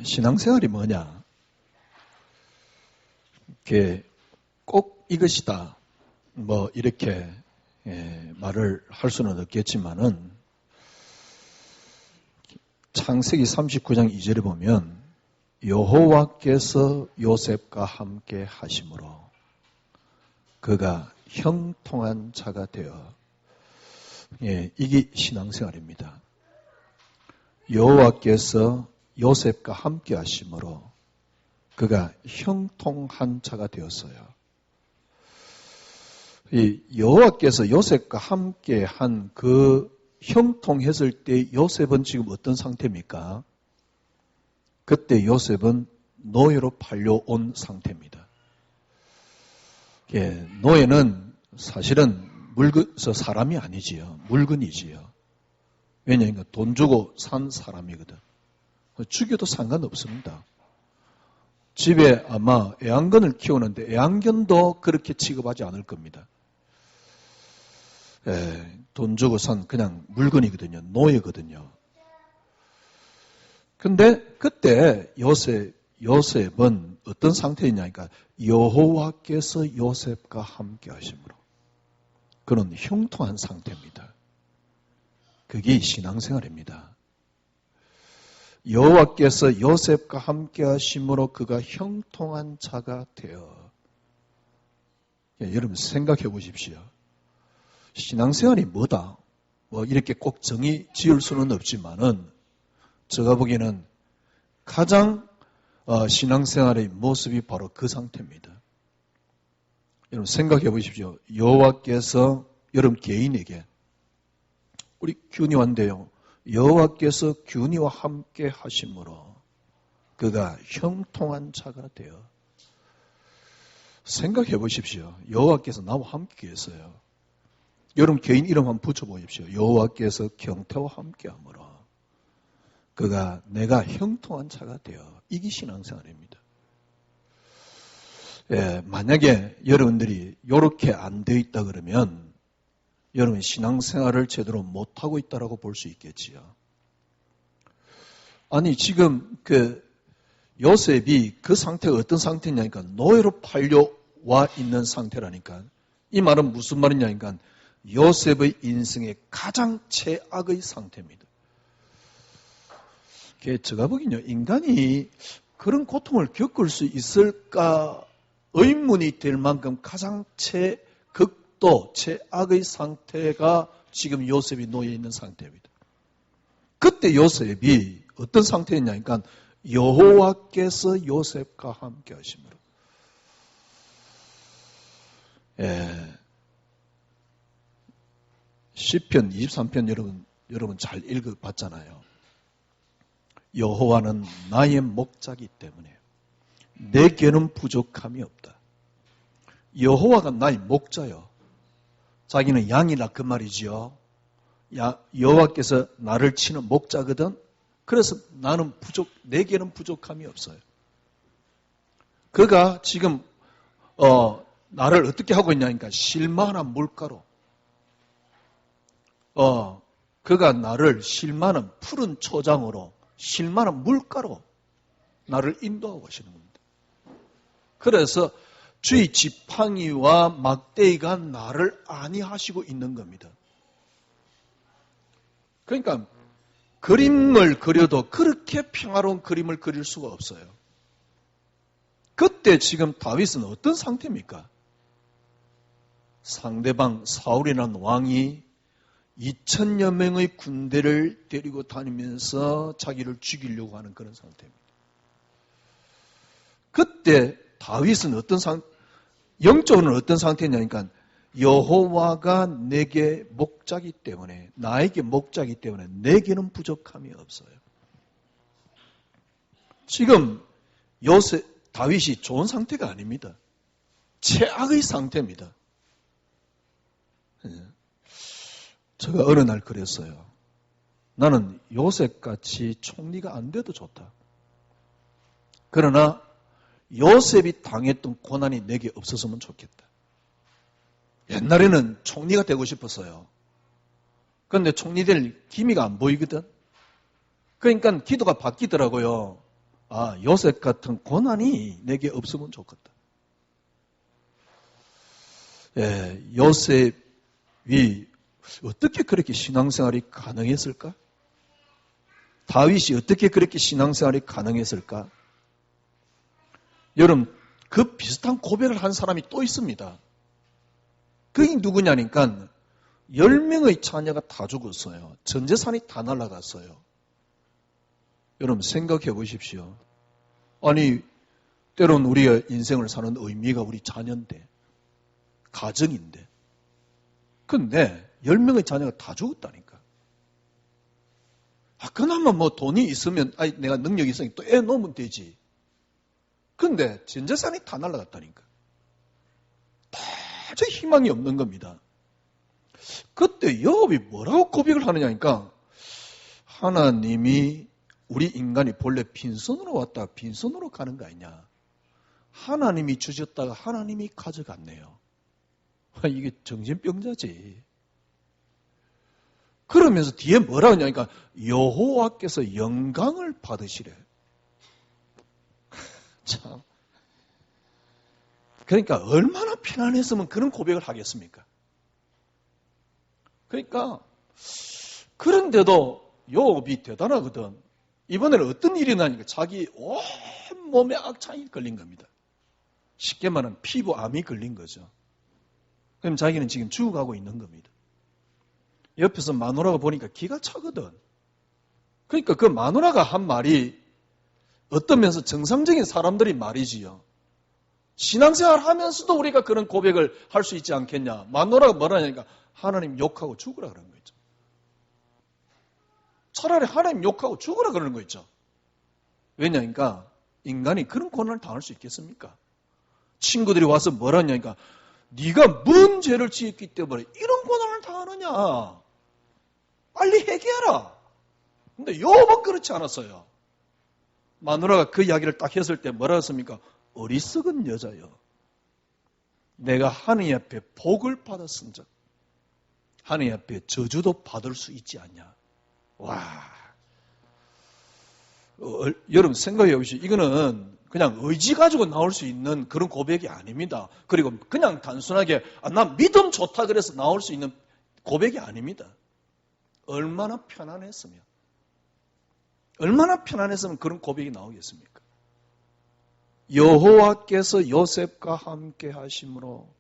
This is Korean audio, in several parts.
신앙생활이 뭐냐? 이렇게 꼭 이것이다. 뭐 이렇게 말을 할 수는 없겠지만은 창세기 39장 2절에 보면 여호와께서 요셉과 함께 하심으로 그가 형통한 자가 되어 이게 신앙생활입니다. 여호와께서 요셉과 함께 하심으로 그가 형통한 자가 되었어요. 이 여호와께서 요셉과 함께 한 그 형통했을 때 요셉은 지금 어떤 상태입니까? 그때 요셉은 노예로 팔려온 상태입니다. 노예는 사실은 사람이 아니지요. 물건이지요. 왜냐하면 돈 주고 산 사람이거든. 죽여도 상관없습니다. 집에 아마 애완견을 키우는데 애완견도 그렇게 취급하지 않을 겁니다. 돈 주고 산 그냥 물건이거든요. 노예거든요. 근데 그때 요셉은 어떤 상태이냐니까 여호와께서 요셉과 함께 하심으로 그는 형통한 상태입니다. 그게 신앙생활입니다. 여호와께서 요셉과 함께 하심으로 그가 형통한 자가 되어. 여러분 생각해 보십시오. 신앙생활이 뭐다? 뭐 이렇게 꼭 정의 지을 수는 없지만은 제가 보기에는 가장 신앙생활의 모습이 바로 그 상태입니다. 여러분 생각해 보십시오. 여호와께서 여러분 개인에게 우리 균이와인데요. 여호와께서 균이와 함께 하심으로 그가 형통한 자가 되어. 생각해 보십시오. 여호와께서 나와 함께 계세요. 여러분 개인 이름 한번 붙여보십시오. 여호와께서 경태와 함께하므로 그가 내가 형통한 자가 되어. 이게 신앙생활입니다. 만약에 여러분들이 이렇게 안 되어 있다 그러면 여러분 신앙생활을 제대로 못하고 있다고 볼 수 있겠지요. 아니 지금 요셉이 그 상태가 어떤 상태냐니까 노예로 팔려와 있는 상태라니까. 이 말은 무슨 말이냐니까 요셉의 인생의 가장 최악의 상태입니다. 제가 보기엔요, 인간이 그런 고통을 겪을 수 있을까 의문이 될 만큼 가장 최극도, 최악의 상태가 지금 요셉이 놓여 있는 상태입니다. 그때 요셉이 어떤 상태였냐니까 여호와께서 요셉과 함께 하심으로. 시편 23편 여러분 잘 읽어봤잖아요. 여호와는 나의 목자이기 때문에 내게는 부족함이 없다. 여호와가 나의 목자요. 자기는 양이라 그 말이지요. 여호와께서 나를 치는 목자거든. 그래서 내게는 부족함이 없어요. 그가 지금 나를 어떻게 하고 있냐니까 실만한 물가로 그가 나를 실만한 푸른 초장으로 실만한 물가로 나를 인도하고 가시는 겁니다. 그래서 주의 지팡이와 막대기가 나를 안위하시고 있는 겁니다. 그러니까 그림을 그려도 그렇게 평화로운 그림을 그릴 수가 없어요. 그때 지금 다윗은 어떤 상태입니까? 상대방 사울이라는 왕이 2000여 명의 군대를 데리고 다니면서 자기를 죽이려고 하는 그런 상태입니다. 그때 다윗은 영적으로는 어떤 상태냐니까 여호와가 내게 목자이기 때문에 나에게 목자이기 때문에 내게는 부족함이 없어요. 지금 다윗이 좋은 상태가 아닙니다. 최악의 상태입니다. 제가 어느 날 그랬어요. 나는 요셉같이 총리가 안 돼도 좋다. 그러나 요셉이 당했던 고난이 내게 없었으면 좋겠다. 옛날에는 총리가 되고 싶었어요. 그런데 총리 될 기미가 안 보이거든. 그러니까 기도가 바뀌더라고요. 요셉 같은 고난이 내게 없으면 좋겠다. 예, 요셉이 어떻게 그렇게 신앙생활이 가능했을까? 다윗이 어떻게 그렇게 신앙생활이 가능했을까? 여러분, 그 비슷한 고백을 한 사람이 또 있습니다. 그게 누구냐니까 10명의 자녀가 다 죽었어요. 전 재산이 다 날아갔어요. 여러분 생각해 보십시오. 아니, 때론 우리의 인생을 사는 의미가 우리 자녀인데, 가정인데. 근데 10명의 자녀가 다 죽었다니까. 그나마 뭐 돈이 있으면, 내가 능력이 있으니 또 애 놓으면 되지. 근데 전 재산이 다 날아갔다니까. 도저히 희망이 없는 겁니다. 그때 야곱이 뭐라고 고백을 하느냐니까, 하나님이 우리 인간이 본래 빈손으로 왔다가 빈손으로 가는 거 아니냐. 하나님이 주셨다가 하나님이 가져갔네요. 이게 정신병자지. 그러면서 뒤에 뭐라고 하냐니까 여호와께서 영광을 받으시래. 참. 그러니까 얼마나 편안했으면 그런 고백을 하겠습니까? 그러니까 그런데도 요업이 대단하거든. 이번에는 어떤 일이 나니까 자기 온 몸에 악창이 걸린 겁니다. 쉽게 말하면 피부암이 걸린 거죠. 그럼 자기는 지금 죽어가고 있는 겁니다. 옆에서 마누라가 보니까 기가 차거든. 그러니까 그 마누라가 한 말이 어떤 면에서 정상적인 사람들이 말이지요. 신앙생활 하면서도 우리가 그런 고백을 할 수 있지 않겠냐. 마누라가 뭐라냐니까 하나님 욕하고 죽으라 그러는 거 있죠. 차라리 하나님 욕하고 죽으라 그러는 거 있죠. 왜냐니까 인간이 그런 고난을 당할 수 있겠습니까? 친구들이 와서 뭐라냐니까 네가 뭔 죄를 지었기 때문에 이런 고난을 당하느냐. 빨리 회개하라. 근데 욥은 그렇지 않았어요. 마누라가 그 이야기를 딱 했을 때 뭐라 했습니까? 어리석은 여자여. 내가 하느님 앞에 복을 받았은즉 하느님 앞에 저주도 받을 수 있지 않냐. 와. 여러분 생각해 보시죠. 이거는 그냥 의지 가지고 나올 수 있는 그런 고백이 아닙니다. 그리고 그냥 단순하게 난 믿음 좋다 그래서 나올 수 있는 고백이 아닙니다. 얼마나 편안했으면 그런 고백이 나오겠습니까? 여호와께서 요셉과 함께 하심으로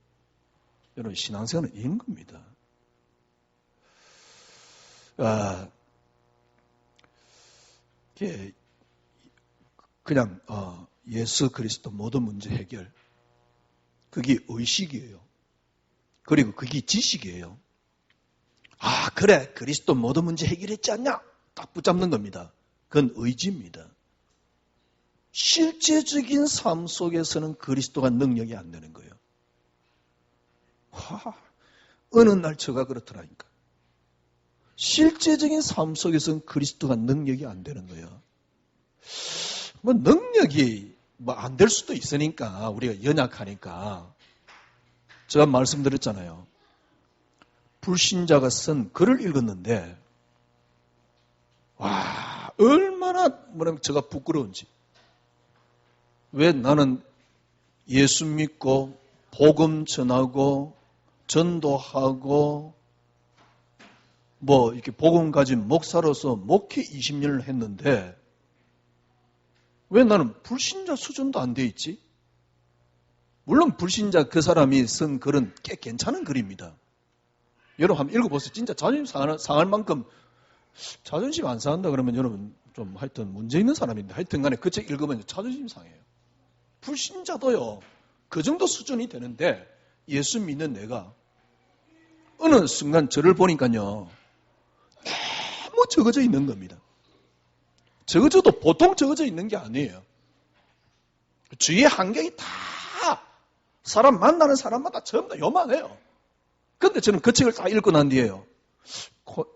여러분 신앙생활은 이런 겁니다. 그냥 예수 그리스도 모든 문제 해결 그게 의식이에요. 그리고 그게 지식이에요. 그래 그리스도 모든 문제 해결했지 않냐? 딱 붙잡는 겁니다. 그건 의지입니다. 실제적인 삶 속에서는 그리스도가 능력이 안 되는 거예요. 어느 날 저가 그렇더라니까. 실제적인 삶 속에서는 그리스도가 능력이 안 되는 거예요. 능력이 안 될 수도 있으니까 우리가 연약하니까 제가 말씀드렸잖아요. 불신자가 쓴 글을 읽었는데 얼마나 제가 부끄러운지. 왜 나는 예수 믿고 복음 전하고 전도하고 이렇게 복음 가진 목사로서 목회 20년을 했는데 왜 나는 불신자 수준도 안 돼 있지? 물론 불신자 그 사람이 쓴 글은 꽤 괜찮은 글입니다. 여러분 한번 읽어보세요. 진짜 자존심 상할 만큼 자존심 안 상한다 그러면 여러분 좀 하여튼 문제 있는 사람인데 하여튼 간에 그 책 읽으면 자존심 상해요. 불신자도요. 그 정도 수준이 되는데 예수 믿는 내가 어느 순간 저를 보니까요. 너무 적어져 있는 겁니다. 적어져도 보통 적어져 있는 게 아니에요. 주위의 환경이 다 사람 만나는 사람마다 전부 다 요만해요. 그런데 저는 그 책을 다 읽고 난 뒤에요.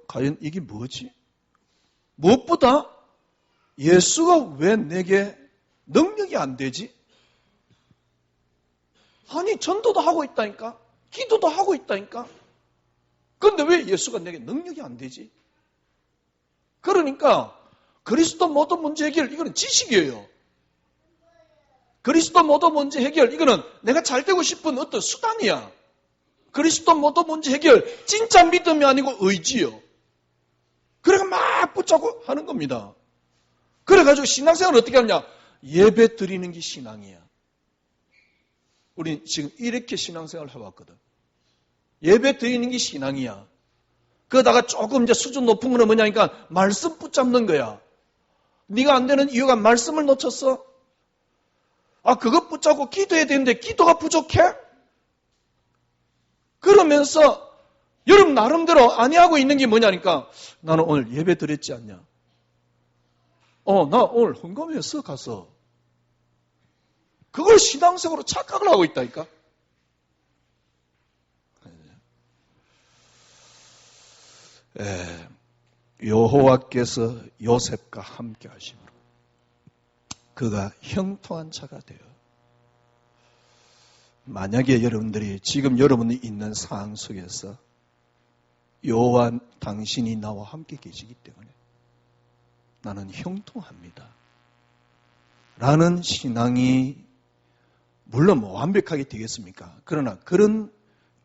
과연 이게 뭐지? 무엇보다 예수가 왜 내게 능력이 안 되지? 아니 전도도 하고 있다니까. 기도도 하고 있다니까. 그런데 왜 예수가 내게 능력이 안 되지? 그러니까 그리스도 모든 문제 해결 이거는 지식이에요. 그리스도 모두 문제 해결, 이거는 내가 잘 되고 싶은 어떤 수단이야. 그리스도 모두 문제 해결, 진짜 믿음이 아니고 의지요. 그래가 막 붙잡고 하는 겁니다. 그래가지고 신앙생활을 어떻게 하느냐? 예배 드리는 게 신앙이야. 우리 지금 이렇게 신앙생활을 해왔거든. 예배 드리는 게 신앙이야. 그러다가 조금 이제 수준 높은 거는 뭐냐니까 말씀 붙잡는 거야. 네가 안 되는 이유가 말씀을 놓쳤어? 그것 붙잡고 기도해야 되는데 기도가 부족해? 그러면서 여러분 나름대로 아니하고 있는 게 뭐냐니까 나는 오늘 예배 드렸지 않냐? 나 오늘 헌금했어 가서. 그걸 신앙생활로 착각을 하고 있다니까. 여호와께서 요셉과 함께 하심으로 그가 형통한 자가 되어 만약에 여러분들이 지금 여러분이 있는 상황 속에서 여호와 당신이 나와 함께 계시기 때문에 나는 형통합니다. 라는 신앙이 물론 뭐 완벽하게 되겠습니까? 그러나 그런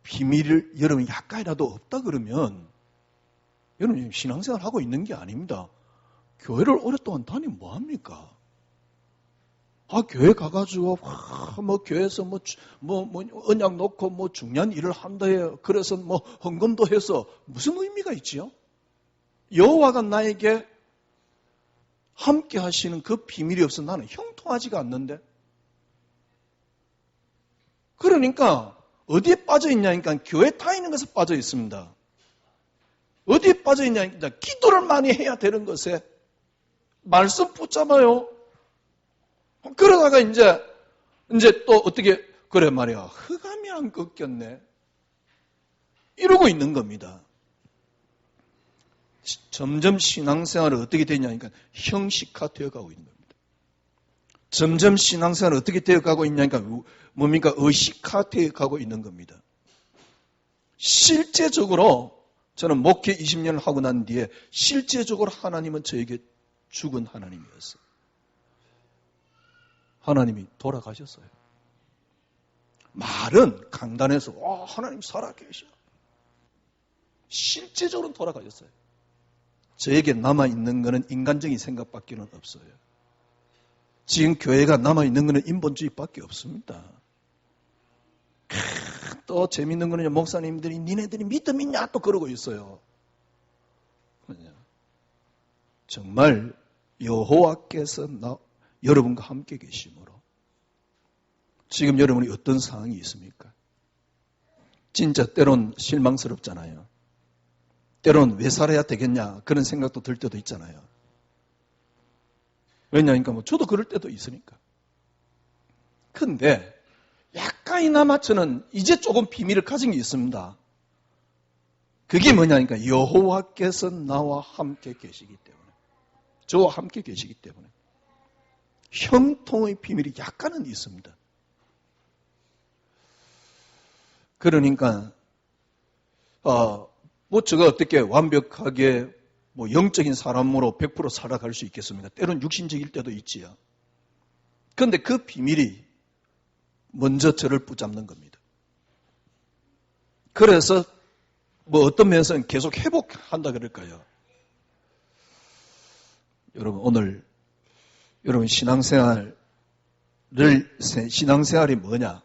비밀을 여러분이 약간이라도 없다 그러면 여러분 신앙생활 하고 있는 게 아닙니다. 교회를 오랫동안 다니면 뭐합니까? 교회 가가지고 뭐 교회에서 뭐 언약 놓고 뭐 중요한 일을 한다 해요. 그래서 뭐 헌금도 해서 무슨 의미가 있지요? 여호와가 나에게 함께 하시는 그 비밀이 없어 나는 형통하지가 않는데. 그러니까 어디에 빠져 있냐니까 교회 다 있는 것에 빠져 있습니다. 어디에 빠져 있냐니까 기도를 많이 해야 되는 것에 말씀 붙잡아요. 그러다가 이제 또 어떻게 그래 말이야. 흑암이 안 꺾였네. 이러고 있는 겁니다. 점점 신앙생활은 어떻게 되냐니까 형식화 되어가고 있는 겁니다. 점점 신앙생활은 어떻게 되어가고 있냐니까 뭡니까? 의식화 되어가고 있는 겁니다. 실제적으로 저는 목회 20년을 하고 난 뒤에 실제적으로 하나님은 저에게 죽은 하나님이었어요. 하나님이 돌아가셨어요. 말은 강단에서 하나님 살아계셔. 실제적으로는 돌아가셨어요. 저에게 남아있는 것은 인간적인 생각밖에는 없어요. 지금 교회가 남아있는 것은 인본주의밖에 없습니다. 또 재밌는 거는 목사님들이 니네들이 믿음 있냐 또 그러고 있어요. 정말 여호와께서 여러분과 함께 계심으로 지금 여러분이 어떤 상황이 있습니까? 진짜 때론 실망스럽잖아요. 때론 왜 살아야 되겠냐 그런 생각도 들 때도 있잖아요. 왜냐니까 저도 그럴 때도 있으니까. 근데 약간이나마 저는 이제 조금 비밀을 가진 게 있습니다. 그게 뭐냐니까 여호와께서 나와 함께 계시기 때문에 저와 함께 계시기 때문에 형통의 비밀이 약간은 있습니다. 그러니까 제가 어떻게 완벽하게 영적인 사람으로 100% 살아갈 수 있겠습니까? 때론 육신적일 때도 있지요. 그런데 그 비밀이 먼저 저를 붙잡는 겁니다. 그래서 어떤 면에서는 계속 회복한다 그럴까요? 여러분 오늘 여러분 신앙생활이 뭐냐?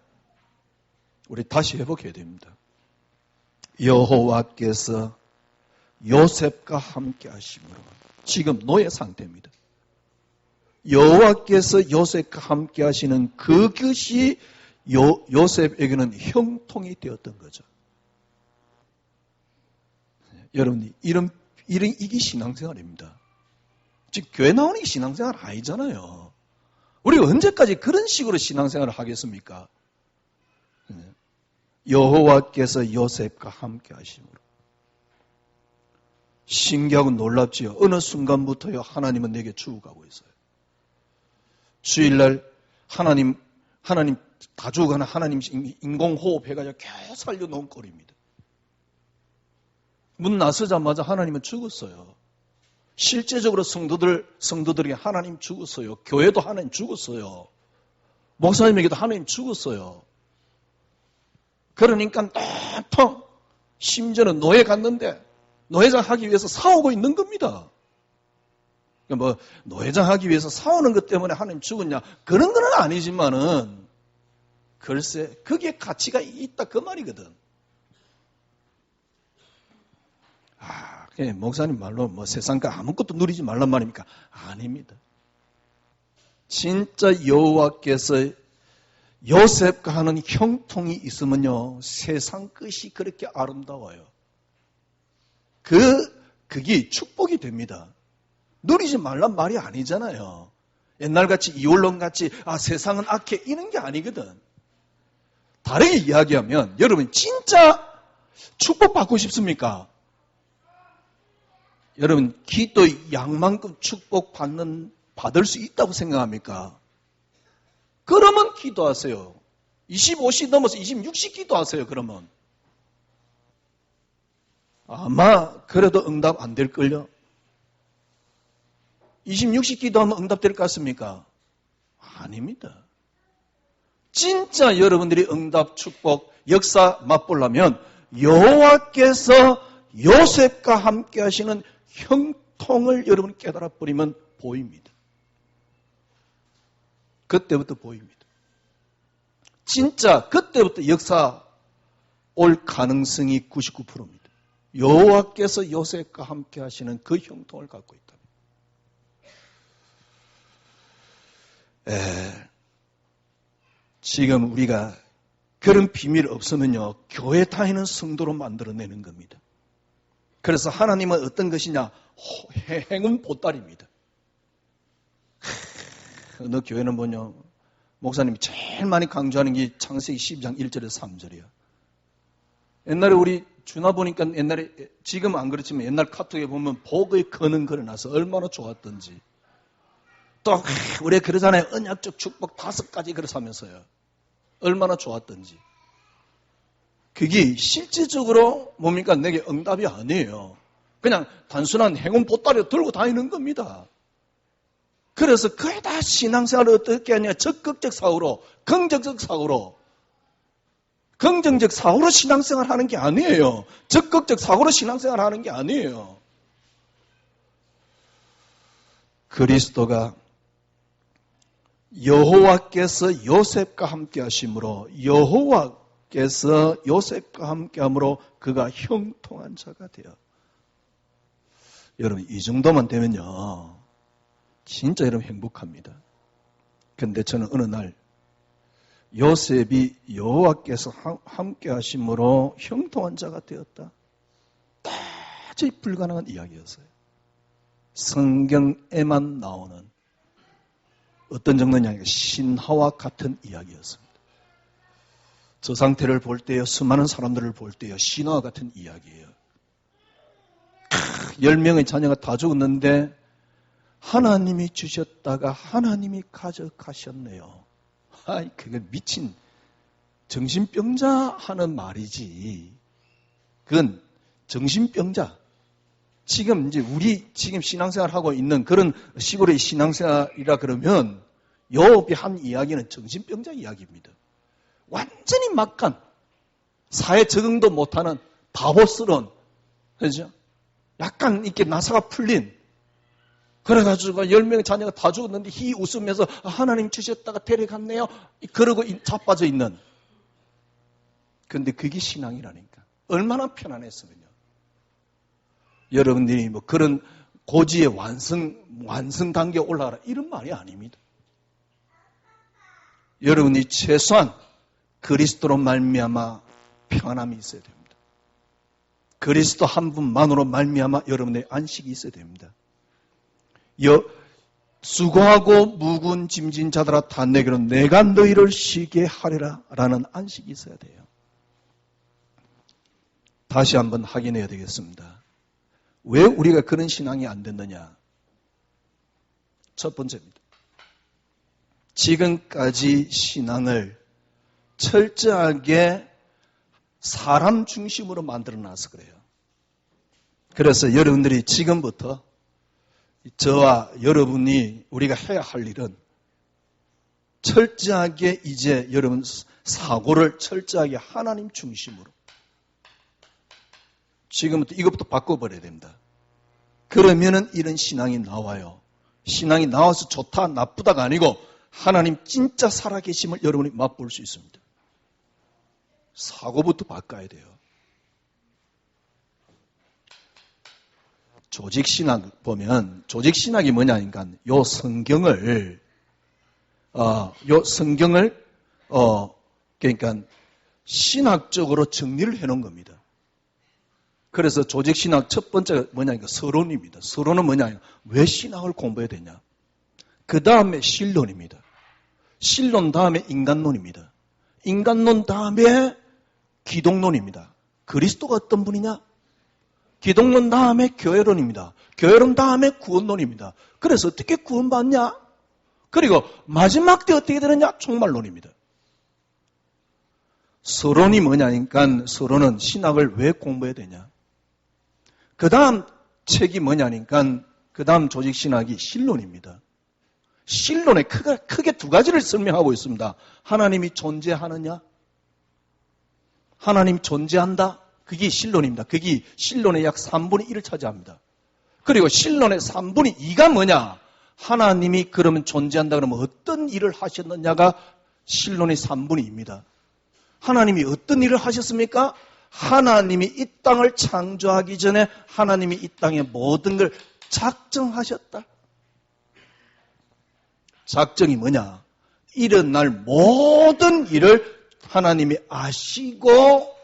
우리 다시 회복해야 됩니다. 여호와께서 요셉과 함께 하심으로 지금 노예 상태입니다. 여호와께서 요셉과 함께 하시는 그것이 요셉에게는 형통이 되었던 거죠. 여러분이 이게 신앙생활입니다. 즉 교회 나오는 게 신앙생활 아니잖아요. 우리가 언제까지 그런 식으로 신앙생활을 하겠습니까? 여호와께서 요셉과 함께 하심으로 신기하고 놀랍지요. 어느 순간부터요 하나님은 내게 주고가고 있어요. 주일날 하나님 다 죽어가는 하나님 인공호흡 해가지고 계속 살려놓은 꼴입니다. 문 나서자마자 하나님은 죽었어요. 실제적으로 성도들에게 하나님 죽었어요. 교회도 하나님 죽었어요. 목사님에게도 하나님 죽었어요. 그러니까 통 심지어는 노예 갔는데 노예장 하기 위해서 싸우고 있는 겁니다. 뭐 노예장 하기 위해서 싸우는 것 때문에 하나님 죽었냐 그런 건 아니지만은 글쎄 그게 가치가 있다 그 말이거든. 목사님 말로 뭐 세상과 아무것도 누리지 말란 말입니까? 아닙니다. 진짜 여호와께서 요셉과 하는 형통이 있으면요 세상 끝이 그렇게 아름다워요. 그게 축복이 됩니다. 누리지 말란 말이 아니잖아요. 옛날같이 이홀론같이 세상은 악해 이런 게 아니거든. 다르게 이야기하면 여러분 진짜 축복받고 싶습니까? 여러분 기도의 양만큼 받을 수 있다고 생각합니까? 그러면 기도하세요. 25시 넘어서 26시 기도하세요. 그러면 아마 그래도 응답 안 될걸요. 26시 기도하면 응답될 것 같습니까? 아닙니다. 진짜 여러분들이 응답, 축복, 역사 맛보려면 여호와께서 요셉과 함께 하시는 형통을 여러분 깨달아 버리면 보입니다. 그때부터 보입니다. 진짜 그때부터 역사 올 가능성이 99%입니다. 여호와께서 요셉과 함께 하시는 그 형통을 갖고 있다. 지금 우리가 그런 비밀 없으면요 교회 다니는 성도로 만들어내는 겁니다. 그래서 하나님은 어떤 것이냐 행운 보따리입니다. 어느 교회는 뭐냐 목사님이 제일 많이 강조하는 게 창세기 12장 1절에서 3절이야. 옛날에 우리 주나 보니까 옛날에 지금 안 그렇지만 옛날 카톡에 보면 복의 근은 걸어놔서 얼마나 좋았던지. 또 우리 그러잖아요. 언약적 축복 5가지 그렇다면서요. 얼마나 좋았던지. 그게 실질적으로 뭡니까? 내게 응답이 아니에요. 그냥 단순한 행운 보따리를 들고 다니는 겁니다. 그래서 그게 다 신앙생활을 어떻게 하냐. 적극적 사고로, 긍정적 사고로. 긍정적 사고로 신앙생활 하는 게 아니에요. 적극적 사고로 신앙생활 하는 게 아니에요. 그리스도가 여호와께서 요셉과 함께 하심으로 여호와께서 요셉과 함께 함으로 그가 형통한 자가 되어. 여러분 이 정도만 되면요 진짜 여러분 행복합니다. 그런데 저는 어느 날 요셉이 여호와께서 함께 하심으로 형통한 자가 되었다. 도저히 불가능한 이야기였어요. 성경에만 나오는 어떤 정도냐 신화와 같은 이야기였습니다. 저 상태를 볼 때요 수많은 사람들을 볼 때요 신화와 같은 이야기예요. 10명의 자녀가 다 죽었는데 하나님이 주셨다가 하나님이 가져가셨네요. 그게 미친 정신병자 하는 말이지. 그건 정신병자. 지금 이제 우리 지금 신앙생활 하고 있는 그런 시골의 신앙생활이라 그러면 요업이 한 이야기는 정신병자 이야기입니다. 완전히 막간, 사회 적응도 못하는 바보스러운, 그죠? 약간 이렇게 나사가 풀린, 그래가지고 10명의 자녀가 다 죽었는데 히 웃으면서 하나님 주셨다가 데려갔네요. 그러고 자빠져 있는. 그런데 그게 신앙이라니까. 얼마나 편안했으면요. 여러분들이 뭐 그런 고지의 완성 단계에 올라가라 이런 말이 아닙니다. 여러분이 최소한 그리스도로 말미암아 평안함이 있어야 됩니다. 그리스도 한 분만으로 말미암아 여러분의 안식이 있어야 됩니다. 수고하고 무거운 짐진 자들아 다 내게로 내가 너희를 쉬게 하리라 라는 안식이 있어야 돼요. 다시 한번 확인해야 되겠습니다. 왜 우리가 그런 신앙이 안 됐느냐? 첫 번째입니다. 지금까지 신앙을 철저하게 사람 중심으로 만들어놔서 그래요. 그래서 여러분들이 지금부터 저와 여러분이 우리가 해야 할 일은 철저하게 이제 여러분 사고를 철저하게 하나님 중심으로 지금부터 이것부터 바꿔버려야 됩니다. 그러면은 이런 신앙이 나와요. 신앙이 나와서 좋다 나쁘다가 아니고 하나님 진짜 살아계심을 여러분이 맛볼 수 있습니다. 사고부터 바꿔야 돼요. 조직신학 보면 조직신학이 뭐냐니까 요 성경을 그러니까 신학적으로 정리를 해놓은 겁니다. 그래서 조직신학 첫 번째가 뭐냐니까 서론입니다. 서론은 뭐냐니까 왜 신학을 공부해야 되냐. 그 다음에 신론입니다. 신론 다음에 인간론입니다. 인간론 다음에 기독론입니다. 그리스도가 어떤 분이냐? 기독론 다음에 교회론입니다. 교회론 다음에 구원론입니다. 그래서 어떻게 구원받냐? 그리고 마지막 때 어떻게 되느냐? 종말론입니다. 서론이 뭐냐니까 서론은 신학을 왜 공부해야 되냐? 그 다음 책이 뭐냐니까 그 다음 조직신학이 신론입니다. 신론에 크게 두 가지를 설명하고 있습니다. 하나님이 존재하느냐? 하나님 존재한다? 그게 신론입니다. 그게 신론의 약 3분의 1을 차지합니다. 그리고 신론의 3분의 2가 뭐냐? 하나님이 그러면 존재한다 그러면 어떤 일을 하셨느냐가 신론의 3분의 2입니다. 하나님이 어떤 일을 하셨습니까? 하나님이 이 땅을 창조하기 전에 하나님이 이 땅의 모든 걸 작정하셨다. 작정이 뭐냐? 일어날 모든 일을 하나님이 아시고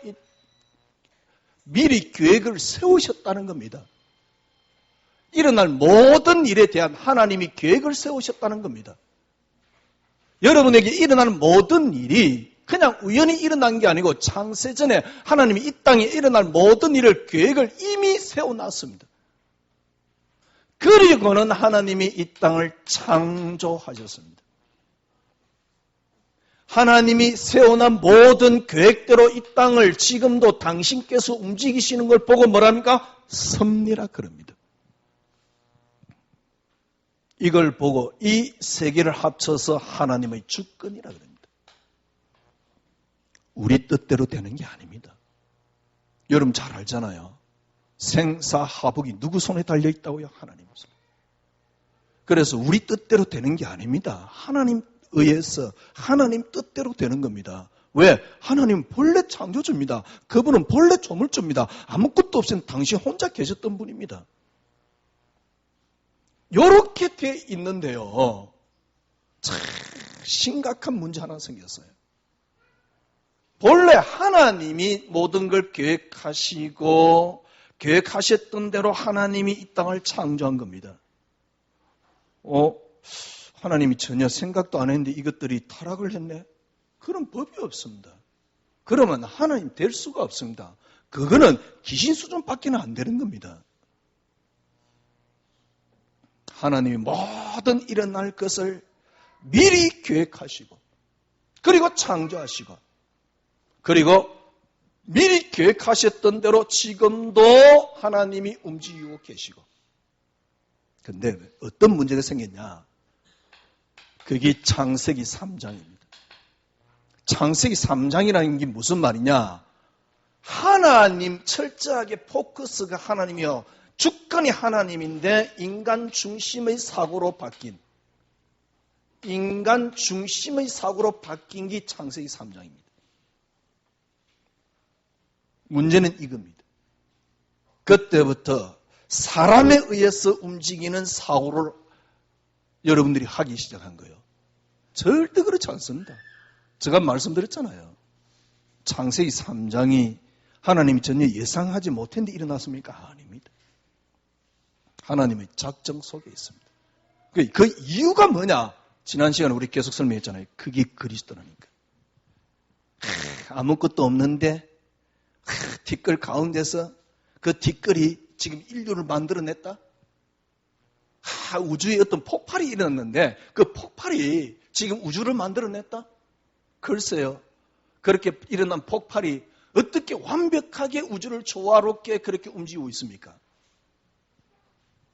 미리 계획을 세우셨다는 겁니다. 일어날 모든 일에 대한 하나님이 계획을 세우셨다는 겁니다. 여러분에게 일어나는 모든 일이 그냥 우연히 일어난 게 아니고 창세전에 하나님이 이 땅에 일어날 모든 일을 계획을 이미 세워놨습니다. 그리고는 하나님이 이 땅을 창조하셨습니다. 하나님이 세워놓은 모든 계획대로 이 땅을 지금도 당신께서 움직이시는 걸 보고 뭐랍니까? 섭리라 그럽니다. 이걸 보고 이 세 개를 합쳐서 하나님의 주권이라 그럽니다. 우리 뜻대로 되는 게 아닙니다. 여러분 잘 알잖아요. 생사하복이 누구 손에 달려있다고요? 하나님 손에. 그래서 우리 뜻대로 되는 게 아닙니다. 하나님 의해서 하나님 뜻대로 되는 겁니다. 왜? 하나님은 본래 창조주입니다. 그분은 본래 조물주입니다. 아무것도 없이 당신 혼자 계셨던 분입니다. 이렇게 돼 있는데요. 참 심각한 문제 하나 생겼어요. 본래 하나님이 모든 걸 계획하시고 계획하셨던 대로 하나님이 이 땅을 창조한 겁니다. 하나님이 전혀 생각도 안 했는데 이것들이 타락을 했네? 그런 법이 없습니다. 그러면 하나님 될 수가 없습니다. 그거는 귀신 수준밖에는 안 되는 겁니다. 하나님이 모든 일어날 것을 미리 계획하시고 그리고 창조하시고 그리고 미리 계획하셨던 대로 지금도 하나님이 움직이고 계시고 근데 어떤 문제가 생겼냐? 그게 창세기 3장입니다. 창세기 3장이라는 게 무슨 말이냐? 하나님 철저하게 포커스가 하나님이요. 주권이 하나님인데 인간 중심의 사고로 바뀐 인간 중심의 사고로 바뀐 게 창세기 3장입니다. 문제는 이겁니다. 그때부터 사람에 의해서 움직이는 사고를 여러분들이 하기 시작한 거예요. 절대 그렇지 않습니다. 제가 말씀드렸잖아요. 창세기 3장이 하나님이 전혀 예상하지 못했는데 일어났습니까? 아닙니다. 하나님의 작정 속에 있습니다. 그 이유가 뭐냐? 지난 시간에 우리 계속 설명했잖아요. 그게 그리스도라니까. 아무것도 없는데 티끌 가운데서 그 티끌이 지금 인류를 만들어냈다? 우주에 어떤 폭발이 일어났는데 그 폭발이 지금 우주를 만들어냈다? 글쎄요. 그렇게 일어난 폭발이 어떻게 완벽하게 우주를 조화롭게 그렇게 움직이고 있습니까?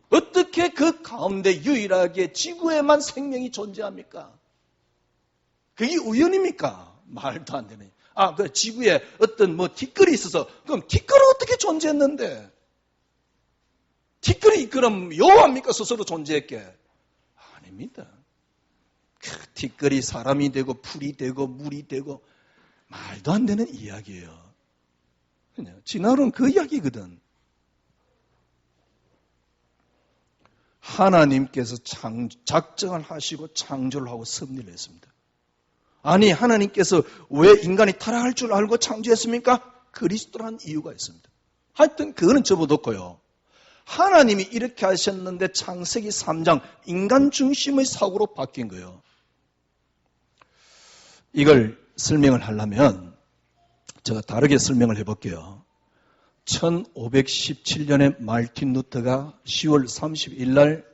어떻게 그 가운데 유일하게 지구에만 생명이 존재합니까? 그게 우연입니까? 말도 안 되네. 그 지구에 어떤 티끌이 있어서, 그럼 티끌은 어떻게 존재했는데? 티끌이 그럼 여호와입니까? 스스로 존재했게? 아닙니다. 그 티끌이 사람이 되고, 풀이 되고, 물이 되고, 말도 안 되는 이야기예요. 그냥 진화론 그 이야기거든. 하나님께서 작정을 하시고 창조를 하고 섭리를 했습니다. 아니, 하나님께서 왜 인간이 타락할 줄 알고 창조했습니까? 그리스도라는 이유가 있습니다. 하여튼 그거는 접어놓고요. 하나님이 이렇게 하셨는데 창세기 3장 인간 중심의 사고로 바뀐 거예요. 이걸 설명을 하려면 제가 다르게 설명을 해볼게요. 1517년에 마르틴 루터가 10월 30일 날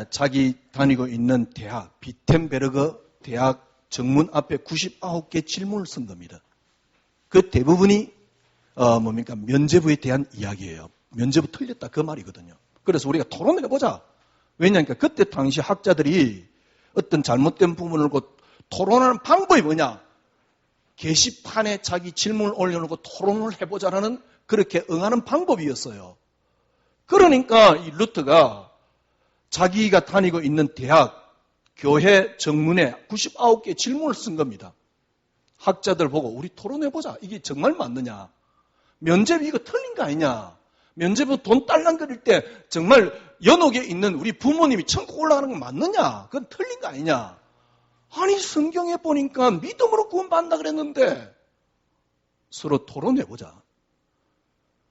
자기 다니고 있는 대학, 비텐베르그 대학 정문 앞에 99개 질문을 쓴 겁니다. 그 대부분이 면죄부에 대한 이야기예요. 면죄부 틀렸다 그 말이거든요. 그래서 우리가 토론을 해보자. 왜냐하면 그때 당시 학자들이 어떤 잘못된 부분을 토론하는 방법이 뭐냐? 게시판에 자기 질문을 올려놓고 토론을 해보자라는 그렇게 응하는 방법이었어요. 그러니까 이 루터가 자기가 다니고 있는 대학, 교회 정문에 99개 질문을 쓴 겁니다. 학자들 보고 우리 토론해보자. 이게 정말 맞느냐? 면죄부 이거 틀린 거 아니냐? 면죄부 돈 딸랑거릴 때 정말 연옥에 있는 우리 부모님이 천국 올라가는 거 맞느냐? 그건 틀린 거 아니냐? 아니 성경에 보니까 믿음으로 구원받는다 그랬는데 서로 토론해보자.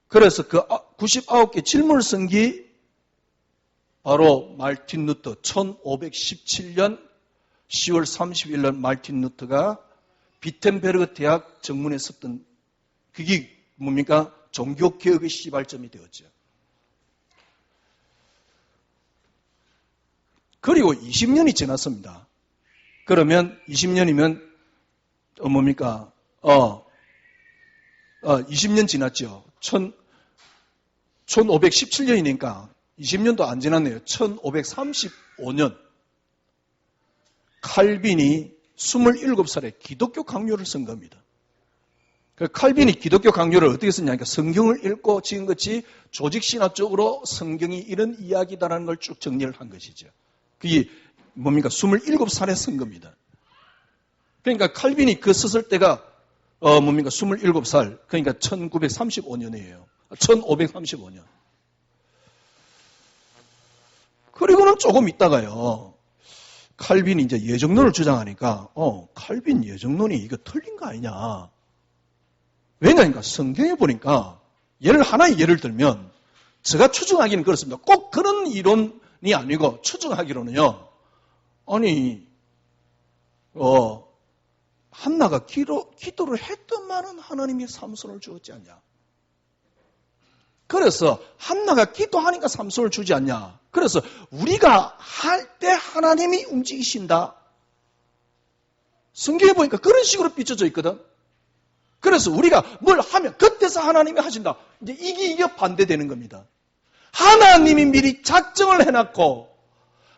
그래서 그 99개 질문을 쓴 게 바로 마르틴 루터 1517년 10월 30일 날 마르틴 루터가 비텐베르그 대학 정문에 썼던 그게 뭡니까? 종교개혁의 시발점이 되었죠. 그리고 20년이 지났습니다. 그러면 20년이면 20년 지났죠. 1517년이니까 20년도 안 지났네요. 1535년 칼빈이 27살에 기독교 강요를 쓴 겁니다. 칼빈이 기독교 강요를 어떻게 썼냐니까 성경을 읽고 지금같이 조직신학적으로 성경이 이런 이야기다라는 걸 쭉 정리를 한 것이죠. 그게 27살에 쓴 겁니다. 그러니까 칼빈이 그 썼을 때가 27살, 그러니까 1935년이에요. 1535년. 그리고는 조금 있다가요. 칼빈이 이제 예정론을 주장하니까 칼빈 예정론이 이거 틀린 거 아니냐. 왜냐니까 성경에 보니까 하나의 예를 들면 제가 추정하기는 그렇습니다. 꼭 그런 이론이 아니고 추정하기로는요. 아니 한나가 기도를 했더만은 하나님이 삼손을 주었지 않냐. 그래서 한나가 기도하니까 삼손을 주지 않냐. 그래서 우리가 할 때 하나님이 움직이신다. 성경에 보니까 그런 식으로 비춰져 있거든. 그래서 우리가 뭘 하면 그때서 하나님이 하신다. 이제 이게 반대되는 겁니다. 하나님이 미리 작정을 해놨고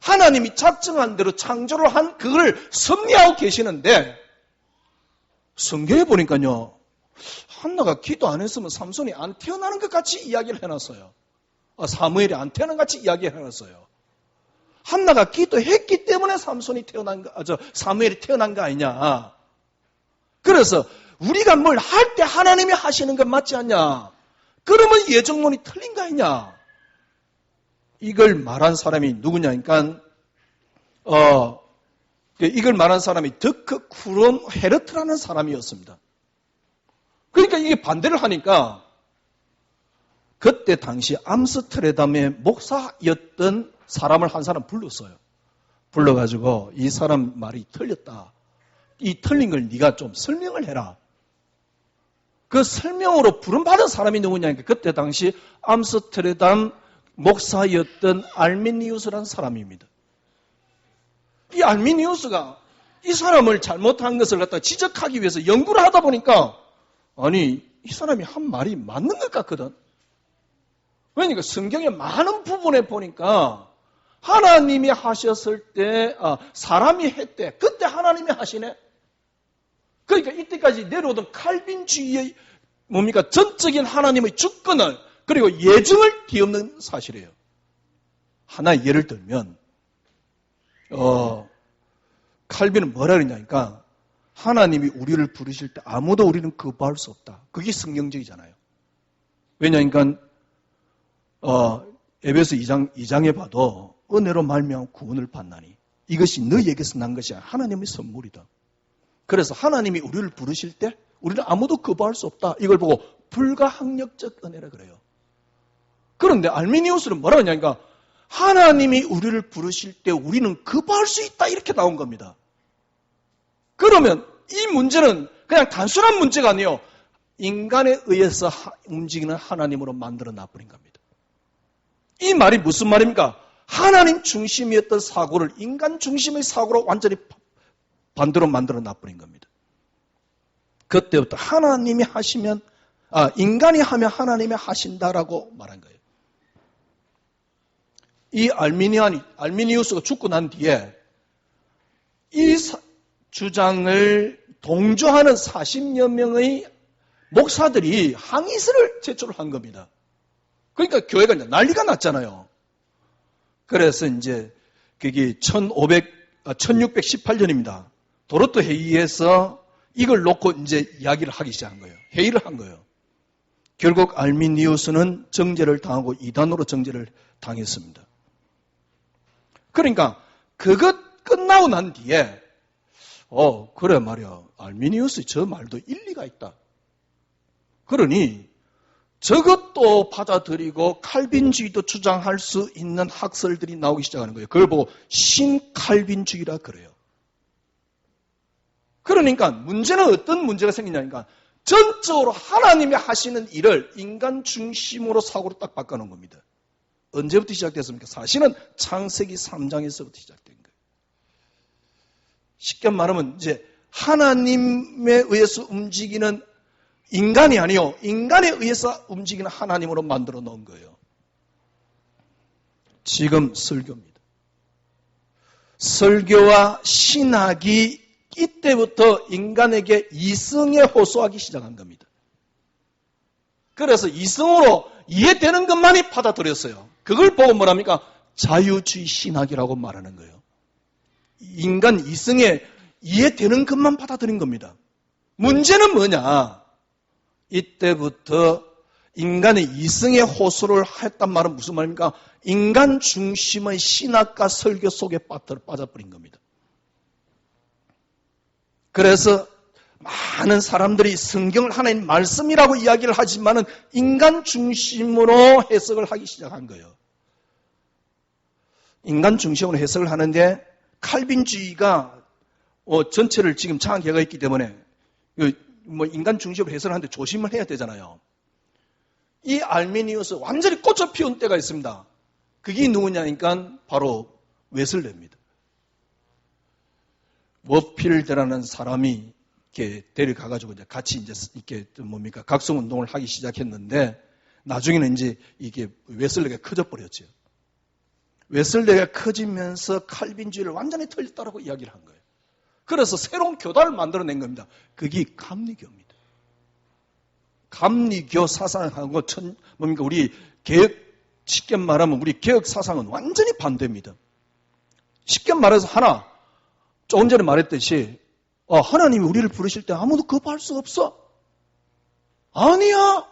하나님이 작정한 대로 창조를 한 그걸 섭리하고 계시는데 성경에 보니까요. 한나가 기도 안 했으면 삼손이 안 태어나는 것 같이 이야기를 해놨어요. 사무엘이 안 태어난 것 같이 이야기를 해놨어요. 한나가 기도했기 때문에 사무엘이 태어난 거 아니냐. 그래서 우리가 뭘 할 때 하나님이 하시는 건 맞지 않냐. 그러면 예정론이 틀린 거 아니냐. 이걸 말한 사람이 누구냐니까 이걸 말한 사람이 드크 쿠론 헤르트라는 사람이었습니다. 그러니까 이게 반대를 하니까 그때 당시 암스테르담의 목사였던 사람을 한 사람 불렀어요. 불러가지고 이 사람 말이 틀렸다. 이 틀린 걸 네가 좀 설명을 해라. 그 설명으로 부름받은 사람이 누구냐니까 그때 당시 암스테르담 목사였던 알미니우스라는 사람입니다. 이 알미니우스가 이 사람을 잘못한 것을 갖다 지적하기 위해서 연구를 하다 보니까 아니 이 사람이 한 말이 맞는 것 같거든. 왜냐니까 성경의 많은 부분에 보니까 하나님이 하셨을 때, 사람이 했대. 그때 하나님이 하시네. 그러니까 이때까지 내려오던 칼빈주의의 뭡니까? 전적인 하나님의 주권을 그리고 예증을 뒤엎는 사실이에요. 하나 예를 들면 칼빈은 뭐라 그러냐니까 하나님이 우리를 부르실 때 아무도 우리는 거부할 수 없다. 그게 성경적이잖아요. 왜냐니까 에베소 2장에 봐도 은혜로 말미암아 구원을 받나니 이것이 너희에게서 난 것이 아니라 하나님의 선물이다. 그래서 하나님이 우리를 부르실 때 우리는 아무도 거부할 수 없다. 이걸 보고 불가항력적 은혜라 그래요. 그런데 알미니우스는 뭐라 하냐니까 하나님이 우리를 부르실 때 우리는 거부할 수 있다. 이렇게 나온 겁니다. 그러면 이 문제는 그냥 단순한 문제가 아니에요. 인간에 의해서 움직이는 하나님으로 만들어 놔버린 겁니다. 이 말이 무슨 말입니까? 하나님 중심이었던 사고를 인간 중심의 사고로 완전히 반대로 만들어 놔버린 겁니다. 그때부터 하나님이 하시면, 인간이 하면 하나님이 하신다라고 말한 거예요. 이 알미니우스가 죽고 난 뒤에 이 주장을 동조하는 40여 명의 목사들이 항의서를 제출한 겁니다. 그러니까 교회가 이제 난리가 났잖아요. 그래서 이제 그게 1618년입니다. 도로토 회의에서 이걸 놓고 이제 이야기를 하기 시작한 거예요. 회의를 한 거예요. 결국 알미니우스는 정죄를 당하고 이단으로 정죄를 당했습니다. 그러니까 그것 끝나고 난 뒤에 그래 말이야. 알미니우스 저 말도 일리가 있다. 그러니 저것도 받아들이고 칼빈주의도 주장할 수 있는 학설들이 나오기 시작하는 거예요. 그걸 보고 신칼빈주의라 그래요. 그러니까 문제는 어떤 문제가 생기냐니까 전적으로 하나님이 하시는 일을 인간 중심으로 사고로 딱 바꿔놓은 겁니다. 언제부터 시작됐습니까? 사실은 창세기 3장에서부터 시작된 거예요. 쉽게 말하면 이제 하나님에 의해서 움직이는 인간이 아니요. 인간에 의해서 움직이는 하나님으로 만들어 놓은 거예요. 지금 설교입니다. 설교와 신학이 이때부터 인간에게 이성에 호소하기 시작한 겁니다. 그래서 이성으로 이해되는 것만이 받아들였어요. 그걸 보고 뭐랍니까? 자유주의 신학이라고 말하는 거예요. 인간 이성에 이해되는 것만 받아들인 겁니다. 문제는 뭐냐? 이때부터 인간의 이성의 호소를 했단 말은 무슨 말입니까? 인간 중심의 신학과 설교 속에 빠져버린 겁니다. 그래서 많은 사람들이 성경을 하나님 말씀이라고 이야기를 하지만은 인간 중심으로 해석을 하기 시작한 거예요. 인간 중심으로 해석을 하는데 칼빈주의가 전체를 지금 장악해가 있기 때문에 인간 중심으로 해석을 하는데 조심을 해야 되잖아요. 이 알미니우스 완전히 꽃을 피운 때가 있습니다. 그게 누구냐니까 바로 웨슬레입니다. 워필드라는 사람이 이렇게 데려가가지고 이제 같이 이제 이렇게 각성 운동을 하기 시작했는데 나중에는 이제 이게 웨슬레가 커져버렸죠. 웨슬레가 커지면서 칼빈주의를 완전히 틀렸다라고 이야기를 한 거예요. 그래서 새로운 교단을 만들어낸 겁니다. 그게 감리교입니다. 감리교 사상하고 우리 개혁, 쉽게 말하면 우리 개혁 사상은 완전히 반대입니다. 쉽게 말해서 조금 전에 말했듯이 하나님이 우리를 부르실 때 아무도 거부할 수 없어. 아니야.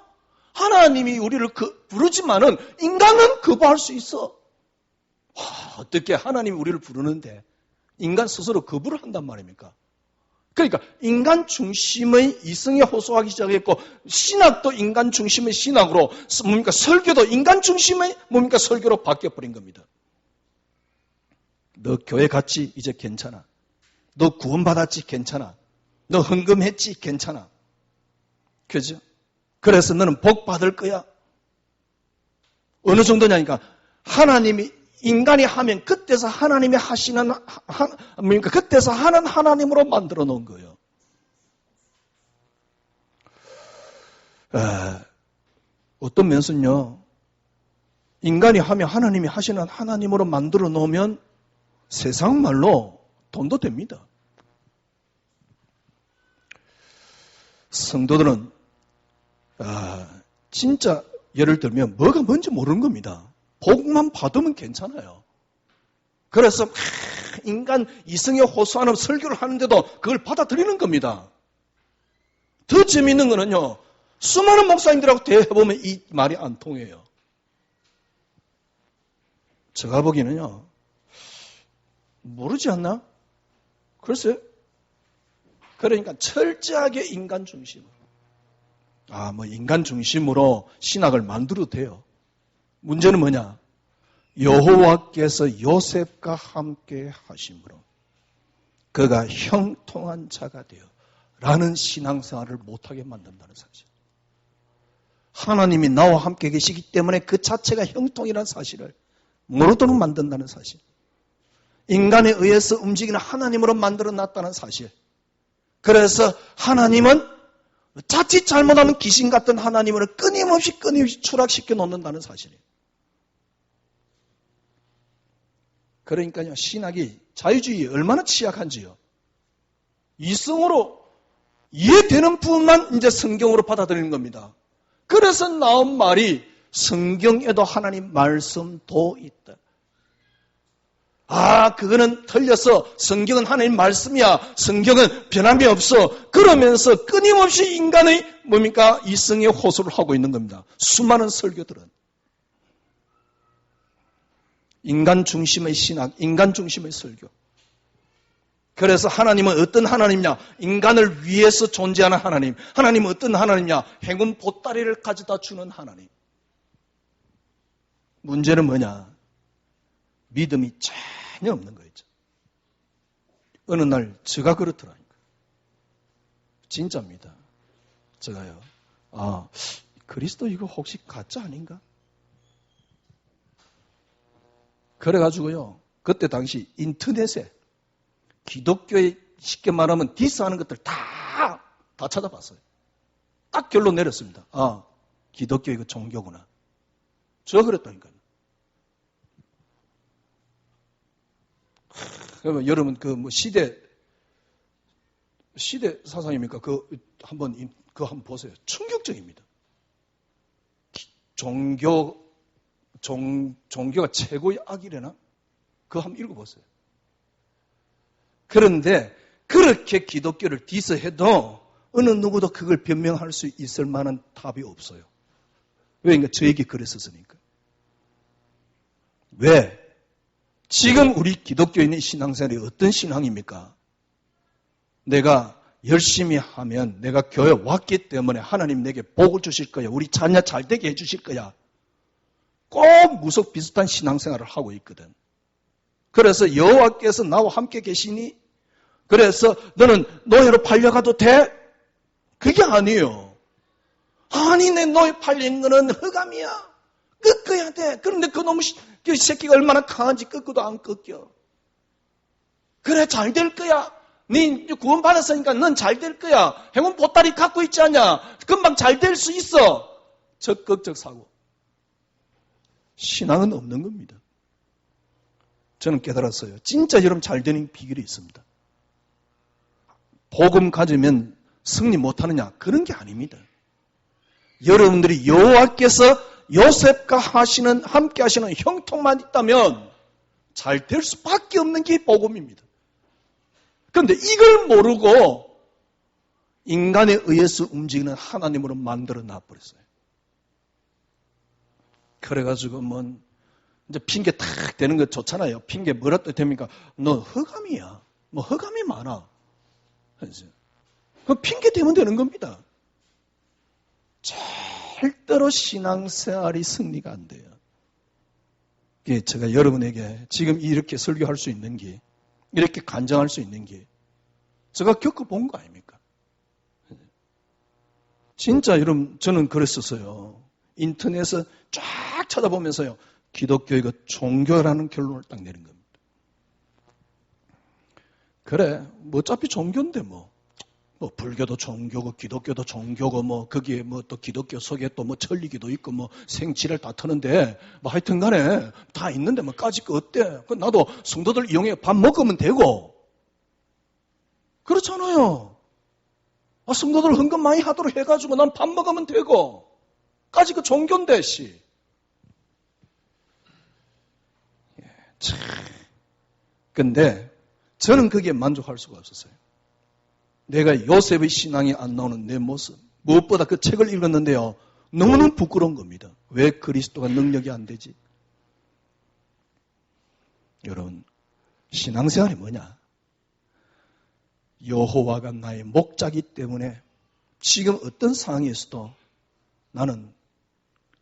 하나님이 우리를 부르지만은 인간은 거부할 수 있어. 어떻게 하나님이 우리를 부르는데 인간 스스로 거부를 한단 말입니까? 그러니까 인간 중심의 이성에 호소하기 시작했고 신학도 인간 중심의 신학으로 설교도 인간 중심의 설교로 바뀌어버린 겁니다. 너 교회 갔지? 이제 괜찮아. 너 구원받았지? 괜찮아. 너 헌금했지? 괜찮아. 그죠? 그래서 너는 복 받을 거야. 어느 정도냐니까 하나님이 인간이 하면 그때서 하나님이 하시는 그때서 하는 하나님으로 만들어 놓은 거예요. 어떤 면에서는요. 인간이 하면 하나님이 하시는 하나님으로 만들어 놓으면 세상 말로 돈도 됩니다. 성도들은 진짜 예를 들면 뭐가 뭔지 모르는 겁니다. 복만 받으면 괜찮아요. 그래서 인간 이성에 호소하는 설교를 하는데도 그걸 받아들이는 겁니다. 더 재미있는 거는요. 수많은 목사님들하고 대화해보면 이 말이 안 통해요. 제가 보기에는요. 모르지 않나? 글쎄요. 그러니까 철저하게 인간 중심으로. 인간 중심으로 신학을 만들어도 돼요. 문제는 뭐냐? 여호와께서 요셉과 함께 하심으로 그가 형통한 자가 되어 라는 신앙생활을 못하게 만든다는 사실. 하나님이 나와 함께 계시기 때문에 그 자체가 형통이라는 사실을 모르도록 만든다는 사실. 인간에 의해서 움직이는 하나님으로 만들어 놨다는 사실. 그래서 하나님은 자칫 잘못하면 귀신 같은 하나님을 끊임없이 추락시켜 놓는다는 사실이에요. 그러니까요, 신학이 자유주의에 얼마나 취약한지요. 이성으로 이해되는 부분만 이제 성경으로 받아들이는 겁니다. 그래서 나온 말이 성경에도 하나님 말씀도 있다. 그거는 틀려서 성경은 하나님 말씀이야. 성경은 변함이 없어. 그러면서 끊임없이 인간의 이성에 호소를 하고 있는 겁니다. 수많은 설교들은. 인간 중심의 신학, 인간 중심의 설교. 그래서 하나님은 어떤 하나님이냐? 인간을 위해서 존재하는 하나님. 하나님은 어떤 하나님이냐? 행운 보따리를 가져다 주는 하나님. 문제는 뭐냐? 믿음이 전혀 없는 거죠. 어느 날 제가 그렇더라니까요. 진짜입니다. 제가요. 그리스도 이거 혹시 가짜 아닌가? 그래가지고요. 그때 당시 인터넷에 기독교에 쉽게 말하면 디스하는 것들 다 찾아봤어요. 딱 결론 내렸습니다. 기독교 이거 종교구나. 제가 그랬다니까요. 그러면 여러분 시대 사상입니까? 한번 보세요. 충격적입니다. 종교가 최고의 악이래나? 그거 한번 읽어보세요. 그런데 그렇게 기독교를 디스해도 어느 누구도 그걸 변명할 수 있을 만한 답이 없어요. 왜냐면 저에게 그랬었으니까. 왜? 지금 우리 기독교인의 신앙생활이 어떤 신앙입니까? 내가 열심히 하면 내가 교회 왔기 때문에 하나님 내게 복을 주실 거야. 우리 자녀 잘 되게 해주실 거야. 꼭 무속 비슷한 신앙생활을 하고 있거든. 그래서 여호와께서 나와 함께 계시니 그래서 너는 노예로 팔려가도 돼? 그게 아니에요. 내 노예 팔린 거는 흑암이야. 꺾어야 돼. 그런데 그 새끼가 얼마나 강한지 꺾어도 안 꺾여. 그래 잘 될 거야. 네 구원 받았으니까 넌 잘 될 거야. 행운 보따리 갖고 있지 않냐. 금방 잘 될 수 있어. 적극적 사고. 신앙은 없는 겁니다. 저는 깨달았어요. 진짜 여러분 잘 되는 비결이 있습니다. 복음 가지면 승리 못하느냐? 그런 게 아닙니다. 여러분들이 여호와께서 요셉과 함께 하시는 형통만 있다면 잘 될 수밖에 없는 게 복음입니다. 그런데 이걸 모르고 인간에 의해서 움직이는 하나님으로 만들어 놔버렸어요. 그래가지고 이제 핑계 탁 대는 거 좋잖아요. 핑계 뭐라도 됩니까? 너 흑암이야. 흑암이 많아. 그 핑계 대면 되는 겁니다. 절대로 신앙생활이 승리가 안 돼요. 제가 여러분에게 지금 이렇게 설교할 수 있는 게, 이렇게 간증할 수 있는 게 제가 겪어본 거 아닙니까? 진짜 여러분 저는 그랬었어요. 인터넷에 쫙 찾아보면서요. 기독교가 종교라는 결론을 딱 내린 겁니다. 그래, 어차피 종교인데 뭐 불교도 종교고 기독교도 종교고 뭐 거기에 뭐 또 기독교 속에 또 뭐 천리기도 있고 뭐 생치를 다 트는데 뭐 하여튼 간에 다 있는데 뭐 까짓 거 어때? 나도 성도들 이용해 밥 먹으면 되고 그렇잖아요. 성도들 헌금 많이 하도록 해가지고 난 밥 먹으면 되고 까짓 거 종교인데 씨. 참. 근데 저는 거기에 만족할 수가 없었어요. 내가 요셉의 신앙이 안 나오는 내 모습, 무엇보다 그 책을 읽었는데요. 너무너무 부끄러운 겁니다. 왜 그리스도가 능력이 안 되지? 여러분, 신앙생활이 뭐냐? 여호와가 나의 목자기 때문에 지금 어떤 상황에서도 나는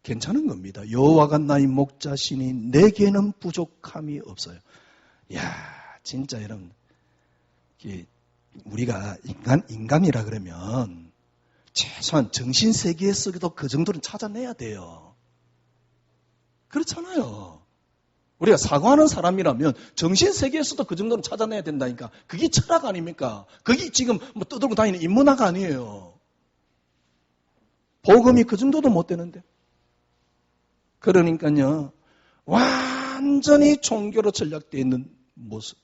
괜찮은 겁니다. 여호와가 나의 목자시니 내게는 부족함이 없어요. 이야, 진짜 여러분, 우리가 인간이라 그러면 최소한 정신세계에서도 그 정도는 찾아내야 돼요. 그렇잖아요. 우리가 사고하는 사람이라면 정신세계에서도 그 정도는 찾아내야 된다니까. 그게 철학 아닙니까? 그게 지금 뭐 떠들고 다니는 인문학 아니에요. 복음이 그 정도도 못 되는데. 그러니까요, 완전히 종교로 전략되어 있는 모습.